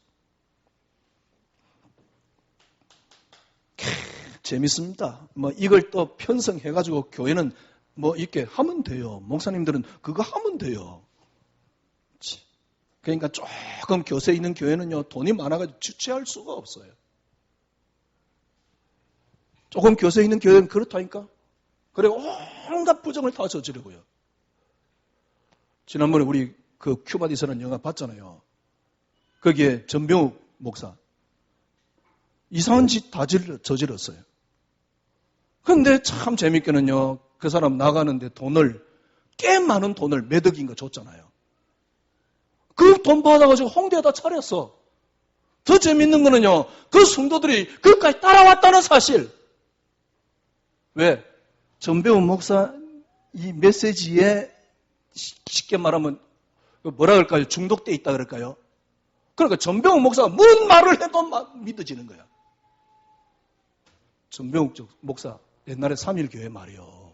재밌습니다. 뭐 이걸 또 편성해가지고 교회는 뭐 이렇게 하면 돼요. 목사님들은 그거 하면 돼요. 그러니까 조금 교세 있는 교회는요, 돈이 많아가지고 주체할 수가 없어요. 조금 교세 있는 교회는 그렇다니까. 그리고 온갖 부정을 다 저지르고요. 지난번에 우리 그 큐바디스라는 영화 봤잖아요. 거기에 전병욱 목사. 이상한 짓 다 저질렀어요. 그런데 참 재밌게는요, 그 사람 나가는데 꽤 많은 돈을 매덕인 거 줬잖아요. 그 돈 받아가지고 홍대에다 차렸어. 더 재밌는 거는요, 그 성도들이 그것까지 따라왔다는 사실. 왜? 전병훈 목사 이 메시지에 쉽게 말하면 뭐라 그럴까요? 중독돼 있다 그럴까요? 그러니까 전병훈 목사가 뭔 말을 해도 믿어지는 거야. 전병훈 목사 옛날에 3.1교회 말이요.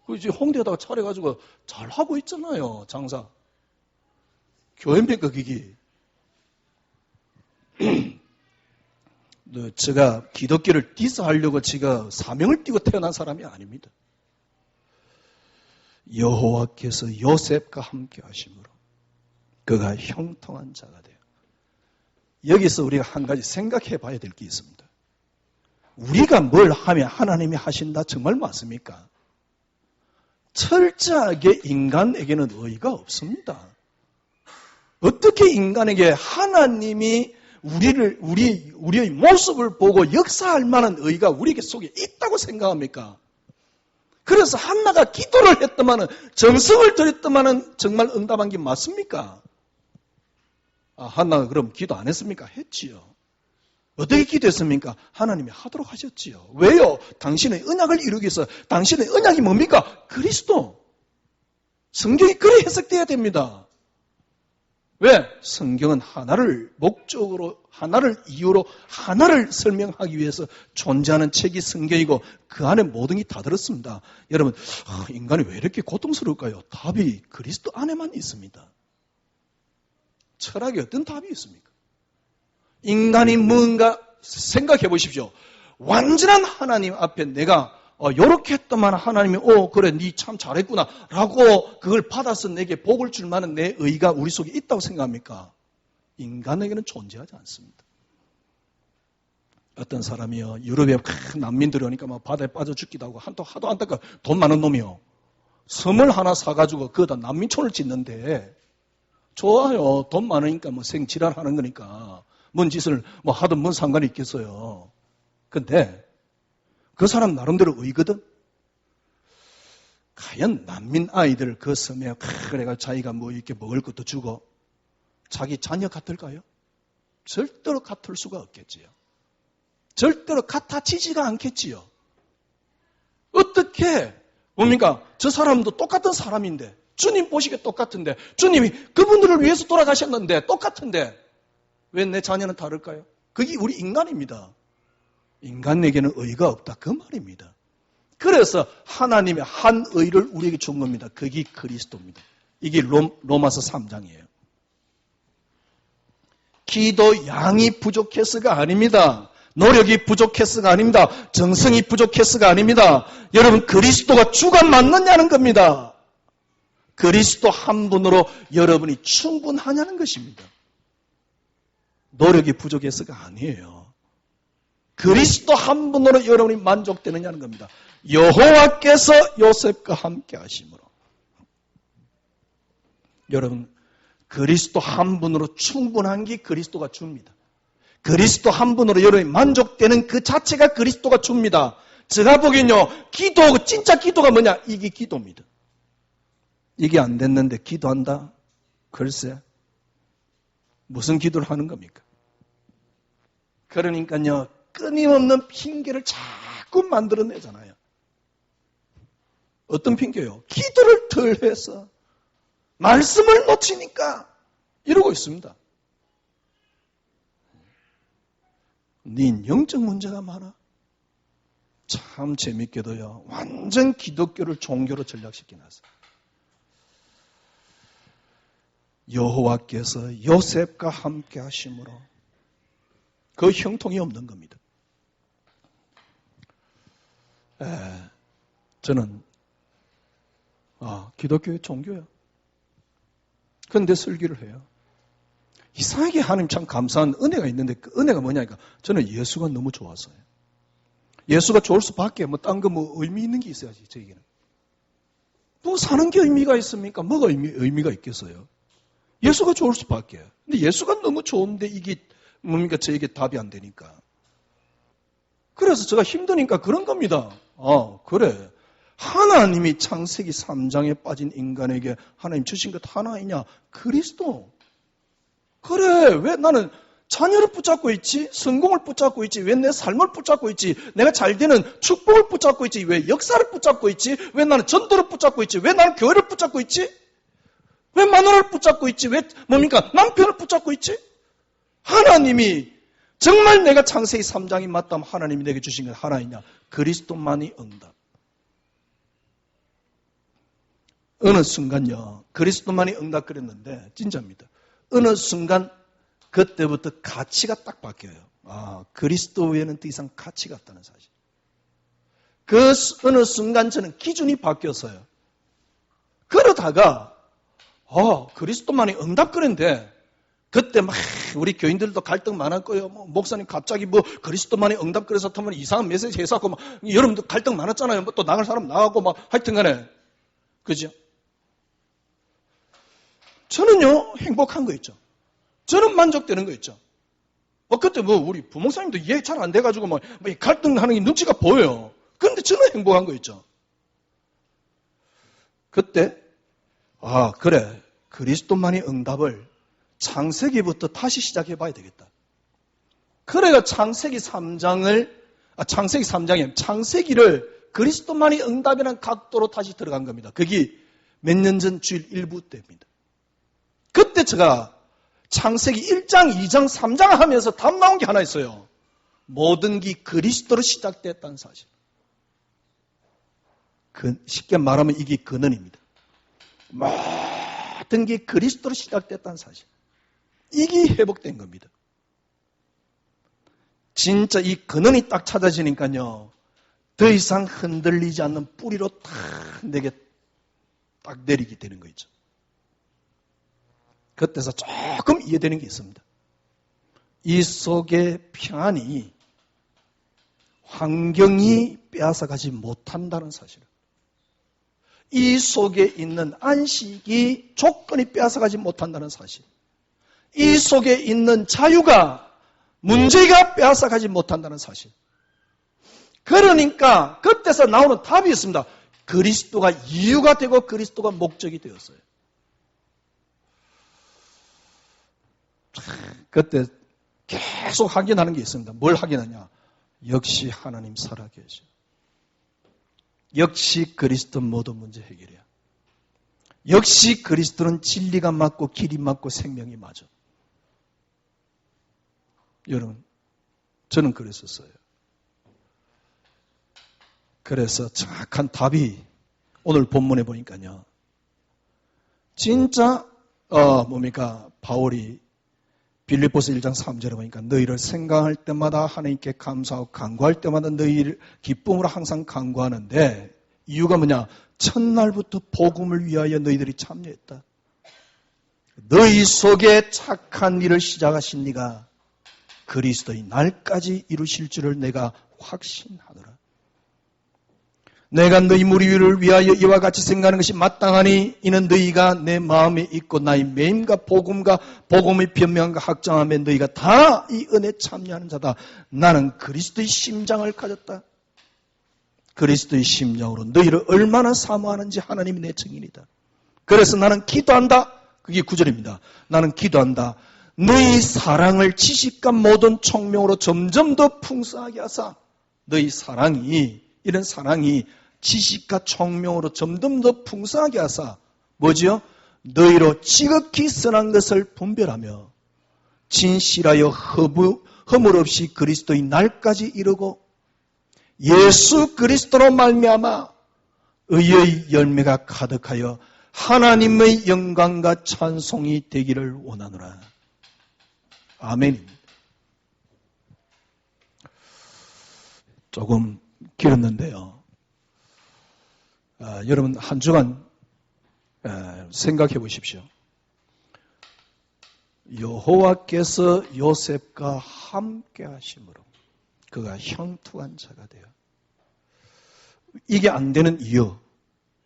그 이제 홍대에다가 차려가지고 잘 하고 있잖아요, 장사. 교회입니까, 그게? 제가 기독교를 디스하려고 제가 사명을 띠고 태어난 사람이 아닙니다. 여호와께서 요셉과 함께 하심으로 그가 형통한 자가 돼요. 여기서 우리가 한 가지 생각해 봐야 될 게 있습니다. 우리가 뭘 하면 하나님이 하신다 정말 맞습니까? 철저하게 인간에게는 의의가 없습니다. 어떻게 인간에게 하나님이 우리의 모습을 보고 역사할 만한 의의가 우리 속에 있다고 생각합니까? 그래서 한나가 기도를 했더만은, 정성을 들였더만은 정말 응답한 게 맞습니까? 한나가 그럼 기도 안 했습니까? 했지요. 어떻게 기도했습니까? 하나님이 하도록 하셨지요. 왜요? 당신의 언약을 이루기 위해서. 당신의 언약이 뭡니까? 그리스도. 성경이 그래 해석돼야 됩니다. 왜? 성경은 하나를 목적으로, 하나를 이유로, 하나를 설명하기 위해서 존재하는 책이 성경이고 그 안에 모든 게 다 들었습니다. 여러분, 인간이 왜 이렇게 고통스러울까요? 답이 그리스도 안에만 있습니다. 철학에 어떤 답이 있습니까? 인간이 뭔가 생각해 보십시오. 완전한 하나님 앞에 내가 요렇게 했더만 하나님이 그래 니 참 잘했구나 라고 그걸 받아서 내게 복을 줄 만한 내 의가 우리 속에 있다고 생각합니까? 인간에게는 존재하지 않습니다. 어떤 사람이요, 유럽에 난민들이 오니까 막 바다에 빠져 죽기도 하고 하도 안타까 돈 많은 놈이요, 섬을 하나 사가지고 거기다 난민촌을 짓는데, 좋아요, 돈 많으니까 뭐 생지랄 하는 거니까 뭔 짓을 뭐 하든 뭔 상관이 있겠어요. 근데 그 사람 나름대로 의거든. 과연 난민 아이들 그 섬에 그래가 자기가 뭐 이렇게 먹을 것도 주고 자기 자녀 같을까요? 절대로 같을 수가 없겠지요. 절대로 같아지지가 않겠지요. 어떻게 뭡니까? 저 사람도 똑같은 사람인데, 주님 보시기에 똑같은데, 주님이 그분들을 위해서 돌아가셨는데 똑같은데 왜 내 자녀는 다를까요? 그게 우리 인간입니다. 인간에게는 의가 없다. 그 말입니다. 그래서 하나님의 한 의를 우리에게 준 겁니다. 그게 그리스도입니다. 이게 로마서 3장이에요. 기도 양이 부족해서가 아닙니다. 노력이 부족해서가 아닙니다. 정성이 부족해서가 아닙니다. 여러분, 그리스도가 주가 맞느냐는 겁니다. 그리스도 한 분으로 여러분이 충분하냐는 것입니다. 노력이 부족해서가 아니에요. 그리스도 한 분으로 여러분이 만족되느냐는 겁니다. 여호와께서 요셉과 함께 하심으로. 여러분, 그리스도 한 분으로 충분한 게 그리스도가 줍니다. 그리스도 한 분으로 여러분이 만족되는 그 자체가 그리스도가 줍니다. 제가 보기엔요, 진짜 기도가 뭐냐? 이게 기도입니다. 이게 안 됐는데 기도한다? 글쎄, 무슨 기도를 하는 겁니까? 그러니까요, 끊임없는 핑계를 자꾸 만들어내잖아요. 어떤 핑계요? 기도를 덜 해서, 말씀을 놓치니까 이러고 있습니다. 네 영적 문제가 많아? 참 재밌게도요, 완전 기독교를 종교로 전락시켜놨어요. 여호와께서 요셉과 함께 하심으로 그 형통이 없는 겁니다. 저는 기독교의 종교야. 그런데 설교를 해요. 이상하게 하나님 참 감사한 은혜가 있는데 그 은혜가 뭐냐니까 저는 예수가 너무 좋았어요. 예수가 좋을 수밖에 딴 거 의미 있는 게 있어야지 저에게는. 뭐 사는 게 의미가 있습니까? 뭐가 의미가 있겠어요? 예수가 좋을 수밖에. 근데 예수가 너무 좋은데 이게 뭡니까? 저에게 답이 안 되니까. 그래서 제가 힘드니까 그런 겁니다. 그래. 하나님이 창세기 3장에 빠진 인간에게 하나님 주신 것 하나이냐? 그리스도. 그래. 왜 나는 자녀를 붙잡고 있지? 성공을 붙잡고 있지? 왜 내 삶을 붙잡고 있지? 내가 잘 되는 축복을 붙잡고 있지? 왜 역사를 붙잡고 있지? 왜 나는 전도를 붙잡고 있지? 왜 나는 교회를 붙잡고 있지? 왜 마누라를 붙잡고 있지? 왜 남편을 붙잡고 있지? 하나님이 정말 내가 창세기 3장이 맞다면 하나님이 내게 주신 것 하나이냐? 그리스도만이 응답. 어느 순간요, 그리스도만이 응답 그랬는데 진짜입니다. 어느 순간 그때부터 가치가 딱 바뀌어요. 그리스도 외에는 더 이상 가치가 없다는 사실. 그 어느 순간 저는 기준이 바뀌었어요. 그러다가 그리스도만이 응답 그랬는데 그때 막 우리 교인들도 갈등 많았고요. 목사님 갑자기 그리스도만이 응답 그래서 하면 이상한 메시지 해서고 여러분도 갈등 많았잖아요. 또 나갈 사람 나가고 하여튼간에 그죠? 저는요 행복한 거 있죠. 저는 만족되는 거 있죠. 그때 우리 부목사님도 이해 잘 안 돼가지고 갈등하는 게 눈치가 보여요. 그런데 저는 행복한 거 있죠. 그때 그래 그리스도만이 응답을 창세기부터 다시 시작해 봐야 되겠다. 그래가 창세기 3장에 창세기를 그리스도만이 응답이라는 각도로 다시 들어간 겁니다. 그게 몇 년 전 주일 1부 때입니다. 그때 제가 창세기 1장, 2장, 3장 하면서 답 나온 게 하나 있어요. 모든 게 그리스도로 시작됐다는 사실. 쉽게 말하면 이게 근원입니다. 모든 게 그리스도로 시작됐다는 사실. 이게 회복된 겁니다. 진짜 이 근원이 딱 찾아지니까요. 더 이상 흔들리지 않는 뿌리로 딱 내게 딱 내리게 되는 거 있죠. 그때서 조금 이해되는 게 있습니다. 이 속의 평안이 환경이 빼앗아가지 못한다는 사실. 이 속에 있는 안식이 조건이 빼앗아가지 못한다는 사실. 이 속에 있는 자유가 문제가 빼앗아가지 못한다는 사실. 그러니까 그때서 나오는 답이 있습니다. 그리스도가 이유가 되고 그리스도가 목적이 되었어요. 그때 계속 확인하는 게 있습니다. 뭘 확인하냐? 역시 하나님 살아계셔. 역시 그리스도 모든 문제 해결이야. 역시 그리스도는 진리가 맞고 길이 맞고 생명이 맞아. 여러분, 저는 그랬었어요. 그래서 정확한 답이 오늘 본문에 보니까요. 진짜 바울이 빌립보서 1장 3절에 보니까 너희를 생각할 때마다 하나님께 감사하고 간구할 때마다 너희를 기쁨으로 항상 간구하는데 이유가 뭐냐? 첫날부터 복음을 위하여 너희들이 참여했다. 너희 속에 착한 일을 시작하신 이가 그리스도의 날까지 이루실 줄을 내가 확신하노라. 내가 너희 무리를 위하여 이와 같이 생각하는 것이 마땅하니 이는 너희가 내 마음에 있고 나의 매임과 복음의 변명과 확정함에 너희가 다 이 은혜에 참여하는 자다. 나는 그리스도의 심장을 가졌다. 그리스도의 심장으로 너희를 얼마나 사모하는지 하나님이 내 증인이다. 그래서 나는 기도한다. 그게 9절입니다. 나는 기도한다. 너희 사랑을 지식과 모든 총명으로 점점 더 풍성하게 하사 너희 사랑이 이런 사랑이 지식과 총명으로 점점 더 풍성하게 하사 뭐지요? 너희로 지극히 선한 것을 분별하며 진실하여 허물 없이 그리스도의 날까지 이루고 예수 그리스도로 말미암아 의의 열매가 가득하여 하나님의 영광과 찬송이 되기를 원하노라. 아멘. 조금 길었는데요. 여러분 한 주간 생각해 보십시오. 여호와께서 요셉과 함께 하심으로 그가 형통한 자가 되어 이게 안 되는 이유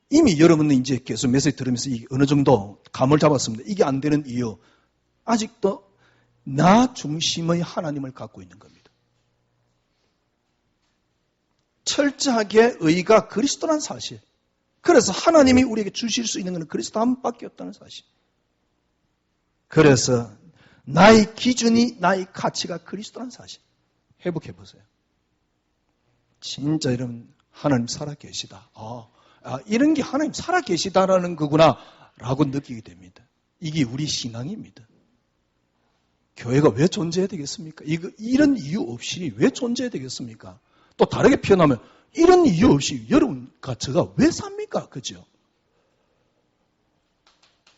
이미 여러분은 이제 계속 메시지 들으면서 어느 정도 감을 잡았습니다. 이게 안 되는 이유 아직도 나 중심의 하나님을 갖고 있는 겁니다. 철저하게 의가 그리스도란 사실. 그래서 하나님이 우리에게 주실 수 있는 것은 그리스도 한 밖에 없다는 사실. 그래서 나의 기준이 나의 가치가 그리스도란 사실. 회복해 보세요. 진짜 여러분 하나님 살아계시다. 이런 게 하나님 살아계시다라는 거구나 라고 느끼게 됩니다. 이게 우리 신앙입니다. 교회가 왜 존재해야 되겠습니까? 이런 이유 없이 왜 존재해야 되겠습니까? 또 다르게 표현하면 이런 이유 없이 여러분과 제가 왜 삽니까? 그죠?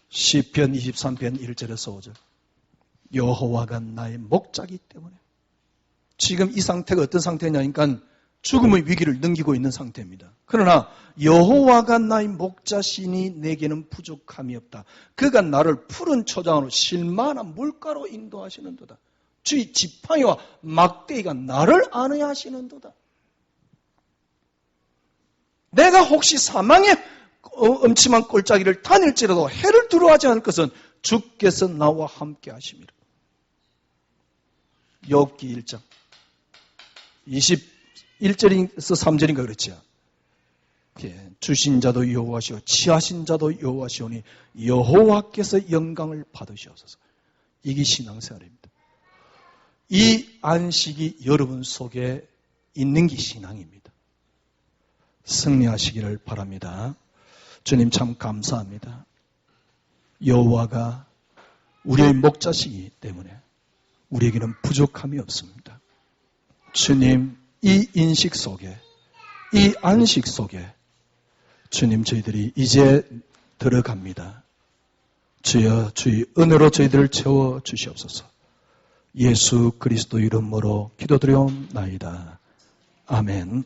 시편 23편 1절에서 5절 여호와가 나의 목자이기 때문에 지금 이 상태가 어떤 상태냐니까 죽음의 위기를 넘기고 있는 상태입니다. 그러나 여호와가 나의 목자시니 내게는 부족함이 없다. 그가 나를 푸른 초장으로 실만한 물가로 인도하시는도다. 주의 지팡이와 막대기가 나를 안위하시는도다. 내가 혹시 사망의 음침한 꼴짜기를 다닐지라도 해를 두려워하지 않을 것은 주께서 나와 함께 하심이라. 욥기 1장 21절에서 3절인가 그렇죠. 주신 자도 여호와시오 취하신 자도 여호와시오니 여호와께서 영광을 받으시옵소서. 이게 신앙생활입니다. 이 안식이 여러분 속에 있는 게 신앙입니다. 승리하시기를 바랍니다. 주님 참 감사합니다. 여호와가 우리의 목자시기 때문에 우리에게는 부족함이 없습니다. 주님 이 인식 속에 이 안식 속에 주님 저희들이 이제 들어갑니다. 주여 주의 은혜로 저희들을 채워 주시옵소서. 예수 그리스도 이름으로 기도드리옵나이다. 아멘.